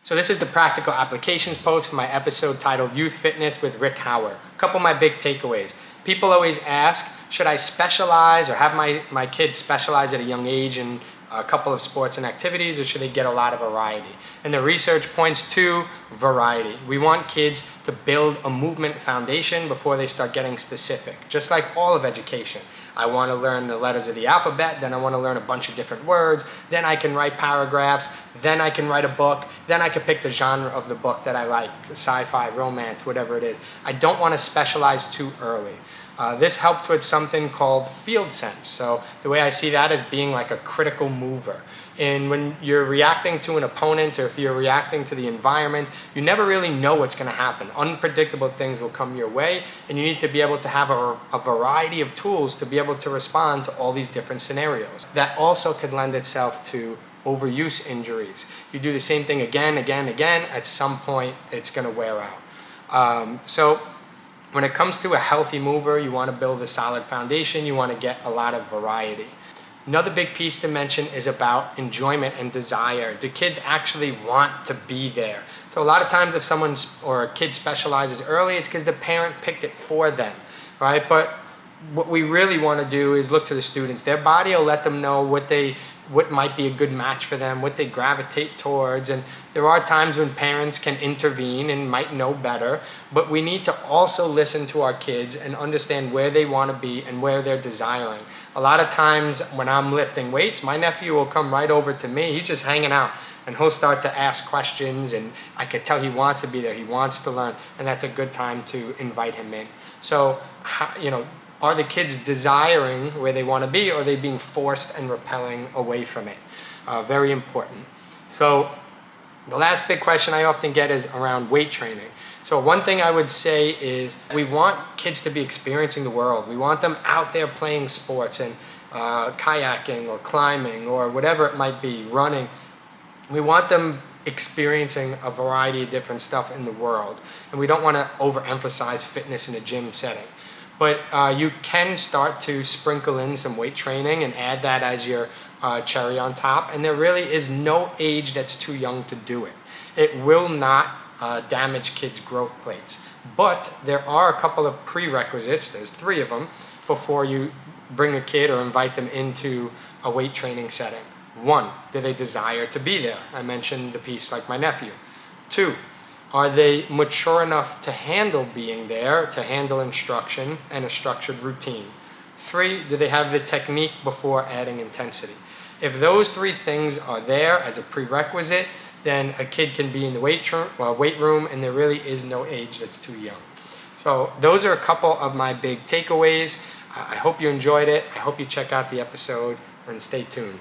So this is the practical applications post for my episode titled Youth Fitness with Rick Howard. A couple of my big takeaways. People always ask, should I specialize or have my kids specialize at a young age in a couple of sports and activities, or should they get a lot of variety? And the research points to variety. We want kids to build a movement foundation before they start getting specific, just like all of education. I want to learn the letters of the alphabet, then I want to learn a bunch of different words, then I can write paragraphs, then I can write a book, then I can pick the genre of the book that I like, sci-fi, romance, whatever it is. I don't want to specialize too early. This helps with something called field sense. So the way I see that is being like a critical mover. And when you're reacting to an opponent, or if you're reacting to the environment, you never really know what's going to happen. Unpredictable things will come your way, and you need to be able to have a variety of tools to be able to respond to all these different scenarios. That also could lend itself to overuse injuries. You do the same thing again, at some point it's going to wear out. So when it comes to a healthy mover, you want to build a solid foundation, you want to get a lot of variety. Another big piece to mention is about enjoyment and desire. Do kids actually want to be there? So a lot of times if someone or a kid specializes early, it's because the parent picked it for them, right? But what we really want to do is look to the students. Their body will let them know what might be a good match for them, what they gravitate towards, and there are times when parents can intervene and might know better, but we need to also listen to our kids and understand where they want to be and where they're desiring. A lot of times when I'm lifting weights, my nephew will come right over to me, he's just hanging out, and he'll start to ask questions, and I could tell he wants to be there, he wants to learn, and that's a good time to invite him in. So, are the kids desiring where they want to be, or are they being forced and repelling away from it? Very important. So the last big question I often get is around weight training. So one thing I would say is we want kids to be experiencing the world. We want them out there playing sports and kayaking or climbing or whatever it might be, running. We want them experiencing a variety of different stuff in the world. And we don't want to overemphasize fitness in a gym setting. But you can start to sprinkle in some weight training and add that as your cherry on top. And there really is no age that's too young to do it. It will not damage kids' growth plates. But there are a couple of prerequisites, there's 3 of them, before you bring a kid or invite them into a weight training setting. 1, do they desire to be there? I mentioned the piece like my nephew. 2, are they mature enough to handle being there, to handle instruction and a structured routine? 3, do they have the technique before adding intensity? If those 3 things are there as a prerequisite, then a kid can be in the weight room, and there really is no age that's too young. So those are a couple of my big takeaways. I hope you enjoyed it. I hope you check out the episode, and stay tuned.